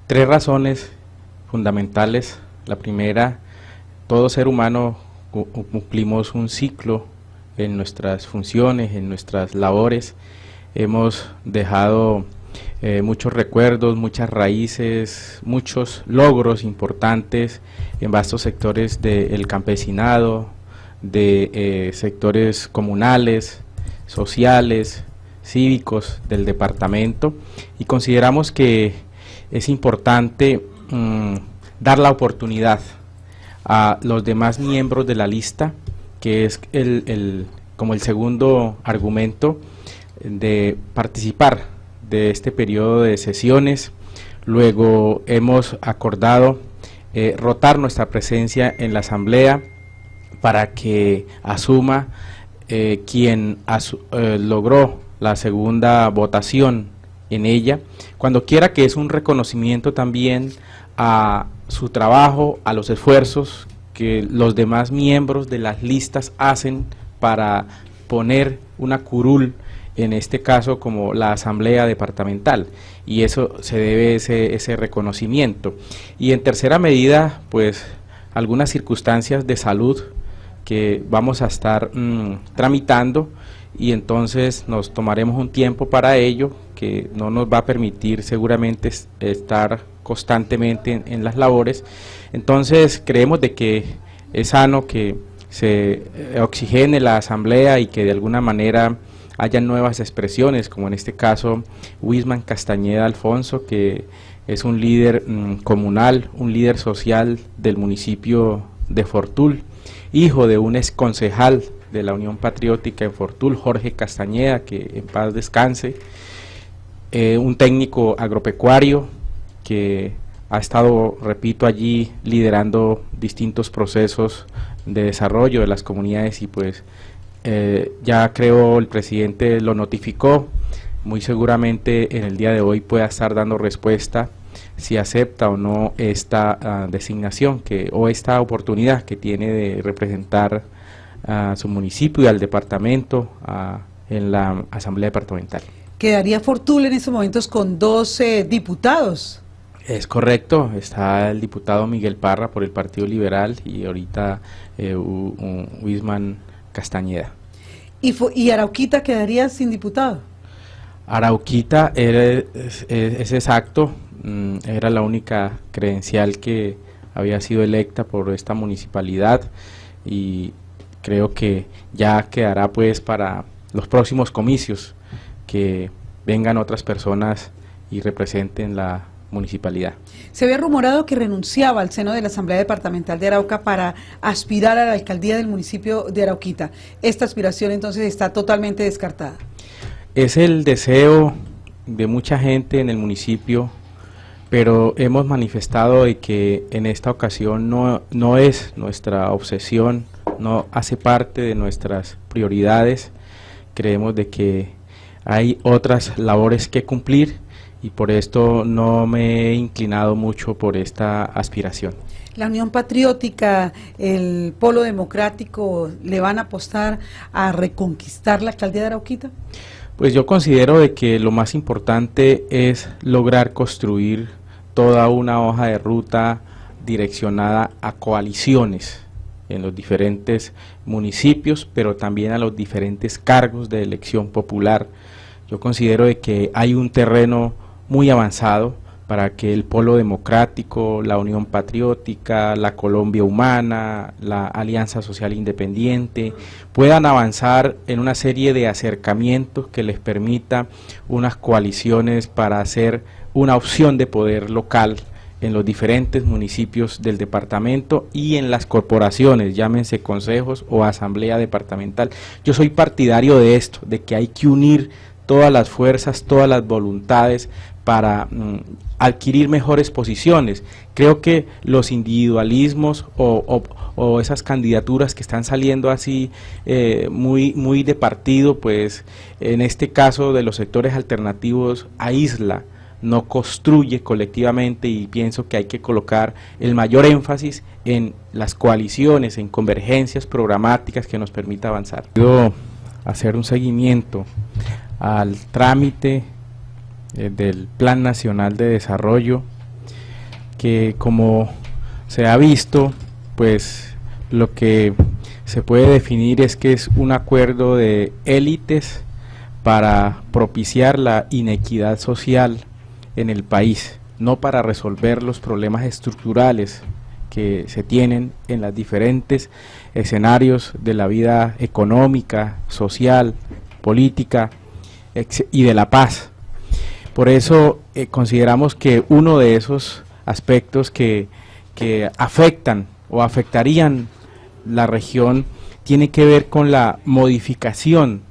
Tres razones fundamentales. La primera, todo ser humano cumplimos un ciclo en nuestras funciones, en nuestras labores. Hemos dejado muchos recuerdos, muchas raíces, muchos logros importantes en vastos sectores del campesinado, de sectores comunales, sociales, cívicos del departamento, y consideramos que es importante dar la oportunidad a los demás miembros de la lista, que es como el segundo argumento, de participar de este periodo de sesiones. Luego hemos acordado rotar nuestra presencia en la asamblea para que asuma quien logró la segunda votación en ella, cuando quiera, que es un reconocimiento también a su trabajo, a los esfuerzos que los demás miembros de las listas hacen para poner una curul, en este caso como la asamblea departamental, y eso se debe ese reconocimiento. Y en tercera medida, pues algunas circunstancias de salud que vamos a estar tramitando, y entonces nos tomaremos un tiempo para ello, que no nos va a permitir seguramente estar constantemente en las labores. Entonces creemos de que es sano que se oxigene la asamblea y que de alguna manera haya nuevas expresiones, como en este caso Wisman Castañeda Alfonso, que es un líder comunal, un líder social del municipio de Fortul, hijo de un exconcejal de la Unión Patriótica en Fortul, Jorge Castañeda, que en paz descanse, un técnico agropecuario que ha estado, repito, allí liderando distintos procesos de desarrollo de las comunidades, y pues ya creo el presidente lo notificó, muy seguramente en el día de hoy pueda estar dando respuesta si acepta o no esta designación o esta oportunidad que tiene de representar a su municipio y al departamento en la asamblea departamental. Quedaría Fortul en estos momentos con 12 diputados. Es correcto, está el diputado Miguel Parra por el Partido Liberal y ahorita Wisman Castañeda. ¿Y Arauquita quedaría sin diputado? Arauquita es exacto, era la única credencial que había sido electa por esta municipalidad, y creo que ya quedará pues para los próximos comicios que vengan otras personas y representen la municipalidad. Se había rumorado que renunciaba al seno de la Asamblea Departamental de Arauca para aspirar a la alcaldía del municipio de Arauquita. Esta aspiración entonces está totalmente descartada. Es el deseo de mucha gente en el municipio, pero hemos manifestado de que en esta ocasión no es nuestra obsesión, no hace parte de nuestras prioridades. Creemos de que hay otras labores que cumplir, y por esto no me he inclinado mucho por esta aspiración. La Unión Patriótica, el Polo Democrático, ¿le van a apostar a reconquistar la alcaldía de Arauquita? Pues yo considero de que lo más importante es lograr construir toda una hoja de ruta direccionada a coaliciones en los diferentes municipios, pero también a los diferentes cargos de elección popular. Yo considero de que hay un terreno muy avanzado para que el Polo Democrático, la Unión Patriótica, la Colombia Humana, la Alianza Social Independiente puedan avanzar en una serie de acercamientos que les permita unas coaliciones para hacer una opción de poder local en los diferentes municipios del departamento y en las corporaciones, llámense consejos o asamblea departamental. Yo soy partidario de esto, de que hay que unir todas las fuerzas, todas las voluntades para adquirir mejores posiciones. Creo que los individualismos o esas candidaturas que están saliendo así muy de partido, pues en este caso de los sectores alternativos aísla, no construye colectivamente, y pienso que hay que colocar el mayor énfasis en las coaliciones, en convergencias programáticas que nos permita avanzar. Quiero hacer un seguimiento al trámite del Plan Nacional de Desarrollo que, como se ha visto, pues lo que se puede definir es que es un acuerdo de élites para propiciar la inequidad social en el país, no para resolver los problemas estructurales que se tienen en los diferentes escenarios de la vida económica, social, política y de la paz. Por eso consideramos que uno de esos aspectos que afectan o afectarían la región tiene que ver con la modificación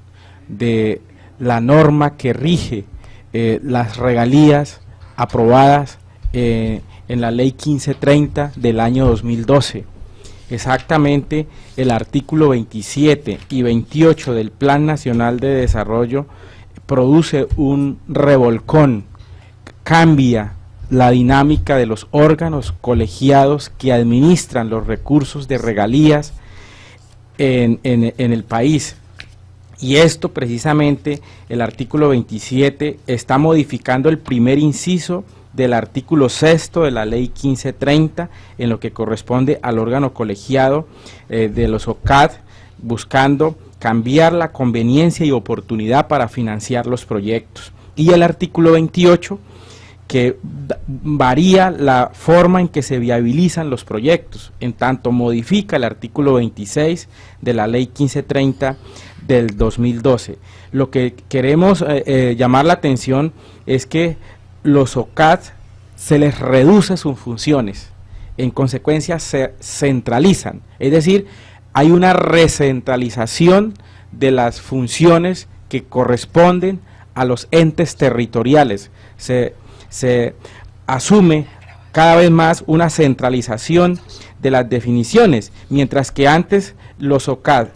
de la norma que rige las regalías aprobadas en la ley 1530 del año 2012. Exactamente el artículo 27 y 28 del Plan Nacional de Desarrollo produce un revolcón, cambia la dinámica de los órganos colegiados que administran los recursos de regalías en el país. Y esto precisamente, el artículo 27 está modificando el primer inciso del artículo 6 de la ley 1530 en lo que corresponde al órgano colegiado de los OCAD, buscando cambiar la conveniencia y oportunidad para financiar los proyectos. Y el artículo 28 que varía la forma en que se viabilizan los proyectos, en tanto modifica el artículo 26 de la ley 1530 del 2012. Lo que queremos llamar la atención es que los OCAD se les reduce sus funciones, en consecuencia se centralizan, es decir, hay una recentralización de las funciones que corresponden a los entes territoriales, se asume cada vez más una centralización de las definiciones, mientras que antes los OCAD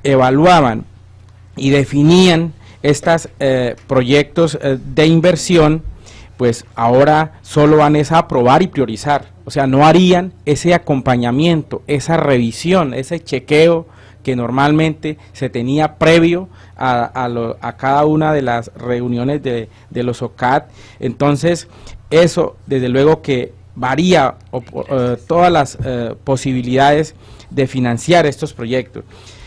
evaluaban y definían estos proyectos de inversión, pues ahora solo van a aprobar y priorizar, o sea, no harían ese acompañamiento, esa revisión, ese chequeo que normalmente se tenía previo a cada una de las reuniones de los OCAD. Entonces, eso desde luego que varía todas las posibilidades de financiar estos proyectos.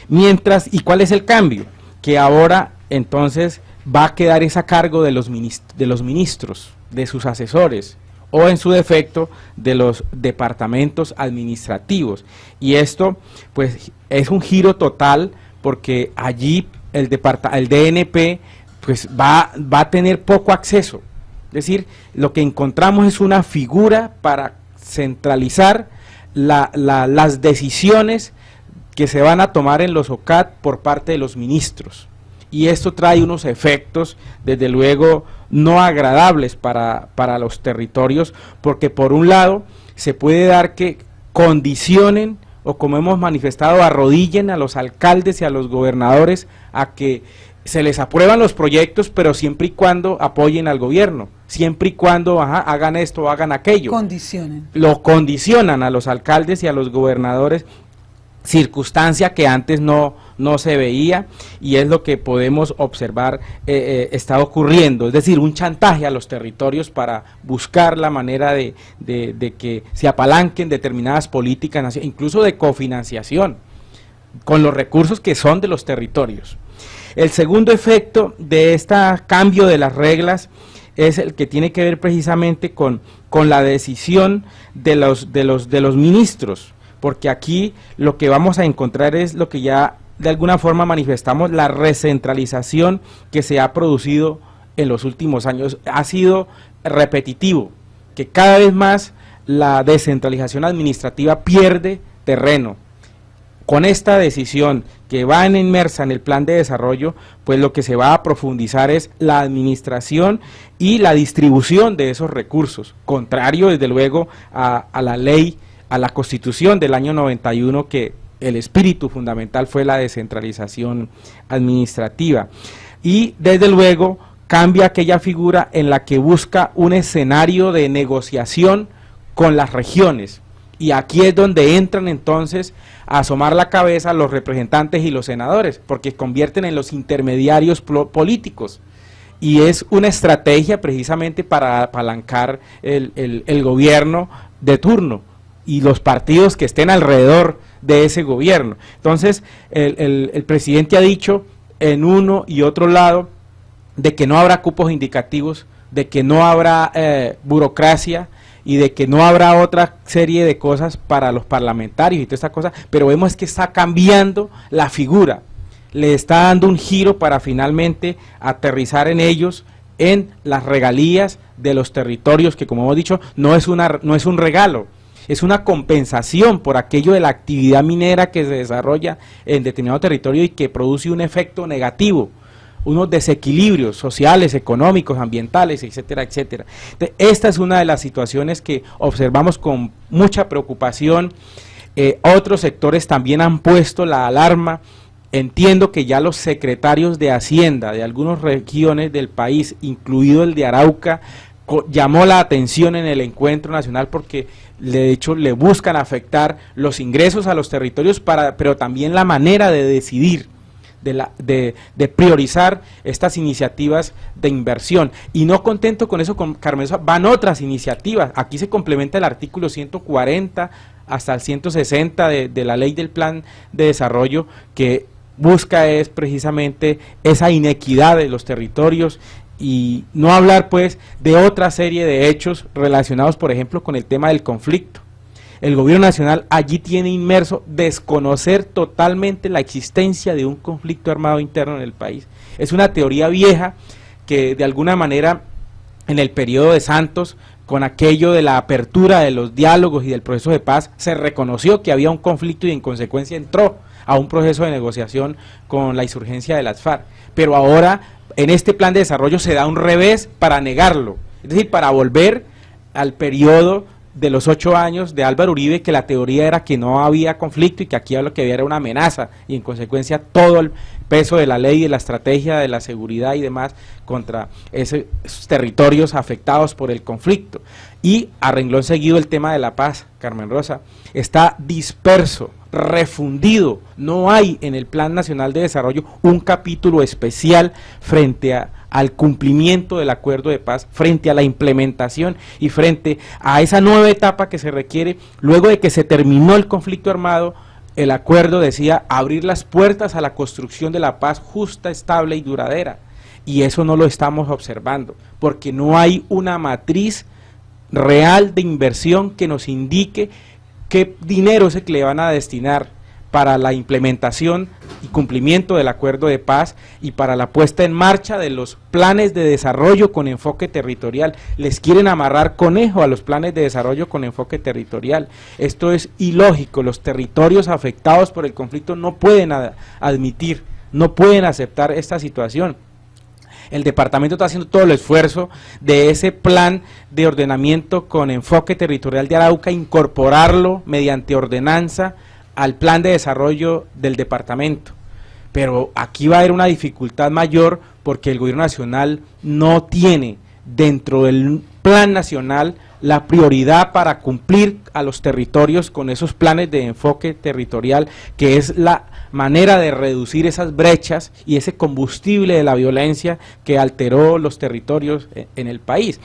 Mientras, ¿y cuál es el cambio? Que ahora entonces va a quedar esa cargo de los ministros, de sus asesores, o en su defecto de los departamentos administrativos. Y esto pues es un giro total, porque allí el DNP pues va a tener poco acceso. Es decir, lo que encontramos es una figura para centralizar las decisiones que se van a tomar en los OCAD por parte de los ministros. Y esto trae unos efectos, desde luego, no agradables para los territorios, porque por un lado se puede dar que condicionen, o como hemos manifestado, arrodillen a los alcaldes y a los gobernadores a que se les aprueban los proyectos, pero siempre y cuando apoyen al gobierno, siempre y cuando hagan esto o hagan aquello. Condicionen. Lo condicionan a los alcaldes y a los gobernadores, circunstancia que antes no se veía, y es lo que podemos observar está ocurriendo, es decir, un chantaje a los territorios para buscar la manera de que se apalanquen determinadas políticas, incluso de cofinanciación, con los recursos que son de los territorios. El segundo efecto de este cambio de las reglas es el que tiene que ver precisamente con la decisión de los ministros, porque aquí lo que vamos a encontrar es lo que ya de alguna forma manifestamos, la recentralización que se ha producido en los últimos años. Ha sido repetitivo, que cada vez más la descentralización administrativa pierde terreno. Con esta decisión que va inmersa en el plan de desarrollo, pues lo que se va a profundizar es la administración y la distribución de esos recursos, contrario desde luego a la ley, a la Constitución del año 91, que el espíritu fundamental fue la descentralización administrativa. Y desde luego cambia aquella figura en la que busca un escenario de negociación con las regiones. Y aquí es donde entran entonces a asomar la cabeza los representantes y los senadores, porque convierten en los intermediarios políticos. y es una estrategia precisamente para apalancar el gobierno de turno y los partidos que estén alrededor de ese gobierno. Entonces, el presidente ha dicho en uno y otro lado de que no habrá cupos indicativos, de que no habrá burocracia y de que no habrá otra serie de cosas para los parlamentarios y todas estas cosas, pero vemos que está cambiando la figura, le está dando un giro para finalmente aterrizar en ellos, en las regalías de los territorios, que como hemos dicho, no es un regalo, es una compensación por aquello de la actividad minera que se desarrolla en determinado territorio y que produce un efecto negativo, unos desequilibrios sociales, económicos, ambientales, etcétera, etcétera. Entonces, esta es una de las situaciones que observamos con mucha preocupación. Otros sectores también han puesto la alarma. Entiendo que ya los secretarios de Hacienda de algunas regiones del país, incluido el de Arauca, llamó la atención en el encuentro nacional porque de hecho le buscan afectar los ingresos a los territorios, pero también la manera de decidir, de priorizar estas iniciativas de inversión. Y no contento con eso, con Carmen Rosa, van otras iniciativas. Aquí se complementa el artículo 140 hasta el 160 de la ley del plan de desarrollo, que busca es precisamente esa inequidad de los territorios, y no hablar pues de otra serie de hechos relacionados, por ejemplo, con el tema del conflicto. El gobierno nacional allí tiene inmerso desconocer totalmente la existencia de un conflicto armado interno en el país. Es una teoría vieja que de alguna manera en el periodo de Santos, con aquello de la apertura de los diálogos y del proceso de paz, se reconoció que había un conflicto y en consecuencia entró a un proceso de negociación con la insurgencia de las FARC. Pero ahora en este plan de desarrollo se da un revés para negarlo, es decir, para volver al periodo de los 8 años de Álvaro Uribe, que la teoría era que no había conflicto y que aquí lo que había era una amenaza, y en consecuencia todo el peso de la ley y de la estrategia de la seguridad y demás contra esos territorios afectados por el conflicto. Y a renglón seguido el tema de la paz, Carmen Rosa, está disperso, refundido. No hay en el Plan Nacional de Desarrollo un capítulo especial frente al cumplimiento del acuerdo de paz, frente a la implementación y frente a esa nueva etapa que se requiere luego de que se terminó el conflicto armado. El acuerdo decía abrir las puertas a la construcción de la paz justa, estable y duradera, y eso no lo estamos observando, porque no hay una matriz real de inversión que nos indique qué dinero es el que le van a destinar para la implementación y cumplimiento del acuerdo de paz y para la puesta en marcha de los planes de desarrollo con enfoque territorial. Les quieren amarrar conejo a los planes de desarrollo con enfoque territorial. Esto es ilógico. Los territorios afectados por el conflicto no pueden admitir, no pueden aceptar esta situación. El departamento está haciendo todo el esfuerzo de ese plan de ordenamiento con enfoque territorial de Arauca, incorporarlo mediante ordenanza al plan de desarrollo del departamento. Pero aquí va a haber una dificultad mayor porque el gobierno nacional no tiene dentro del plan nacional la prioridad para cumplir a los territorios con esos planes de enfoque territorial, que es la manera de reducir esas brechas y ese combustible de la violencia que alteró los territorios en el país.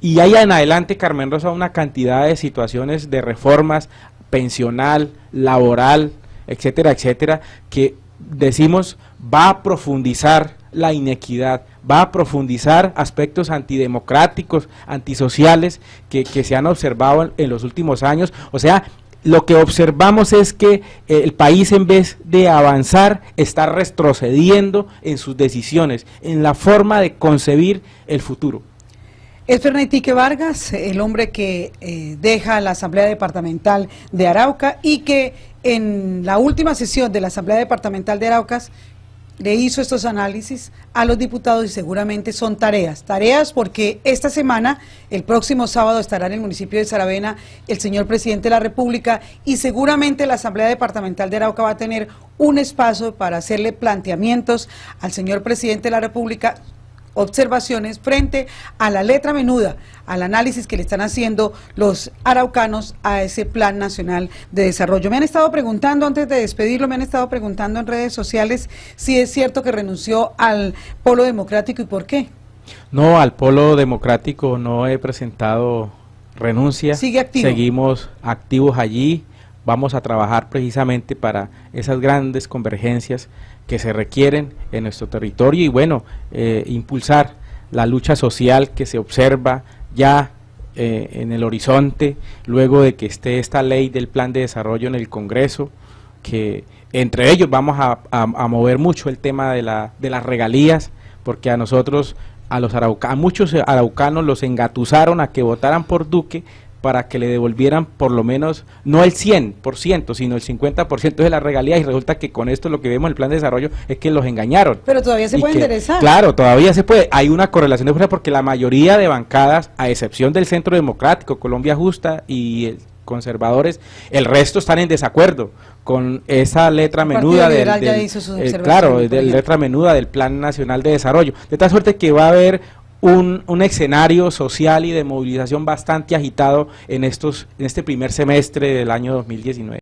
Y ahí en adelante, Carmen Rosa, una cantidad de situaciones de reformas pensional, laboral, etcétera, etcétera, que decimos va a profundizar la inequidad, va a profundizar aspectos antidemocráticos, antisociales que se han observado en los últimos años. O sea, lo que observamos es que el país, en vez de avanzar, está retrocediendo en sus decisiones, en la forma de concebir el futuro. Es Ferneytique Vargas, el hombre que deja la Asamblea Departamental de Arauca y que en la última sesión de la Asamblea Departamental de Arauca le hizo estos análisis a los diputados, y seguramente son tareas porque esta semana, el próximo sábado, estará en el municipio de Saravena el señor presidente de la República, y seguramente la Asamblea Departamental de Arauca va a tener un espacio para hacerle planteamientos al señor presidente de la República, observaciones frente a la letra menuda, al análisis que le están haciendo los araucanos a ese Plan Nacional de Desarrollo. Me han estado preguntando, antes de despedirlo, me han estado preguntando en redes sociales si es cierto que renunció al Polo Democrático y por qué. No, al Polo Democrático no he presentado renuncia. Sigue activo. Seguimos activos allí. Vamos a trabajar precisamente para esas grandes convergencias que se requieren en nuestro territorio y bueno, impulsar la lucha social que se observa ya en el horizonte, luego de que esté esta ley del plan de desarrollo en el Congreso, que entre ellos vamos a mover mucho el tema de las regalías, porque a nosotros, a muchos araucanos los engatusaron a que votaran por Duque para que le devolvieran por lo menos, no el 100%, sino el 50% de las regalías, y resulta que con esto lo que vemos en el plan de desarrollo es que los engañaron. Pero todavía se puede enderezar. Claro, todavía se puede. Hay una correlación de fuerza porque la mayoría de bancadas, a excepción del Centro Democrático, Colombia Justa y conservadores, el resto están en desacuerdo con esa letra menuda del letra menuda del Plan Nacional de Desarrollo, de tal suerte que va a haber un escenario social y de movilización bastante agitado en este primer semestre del año 2019.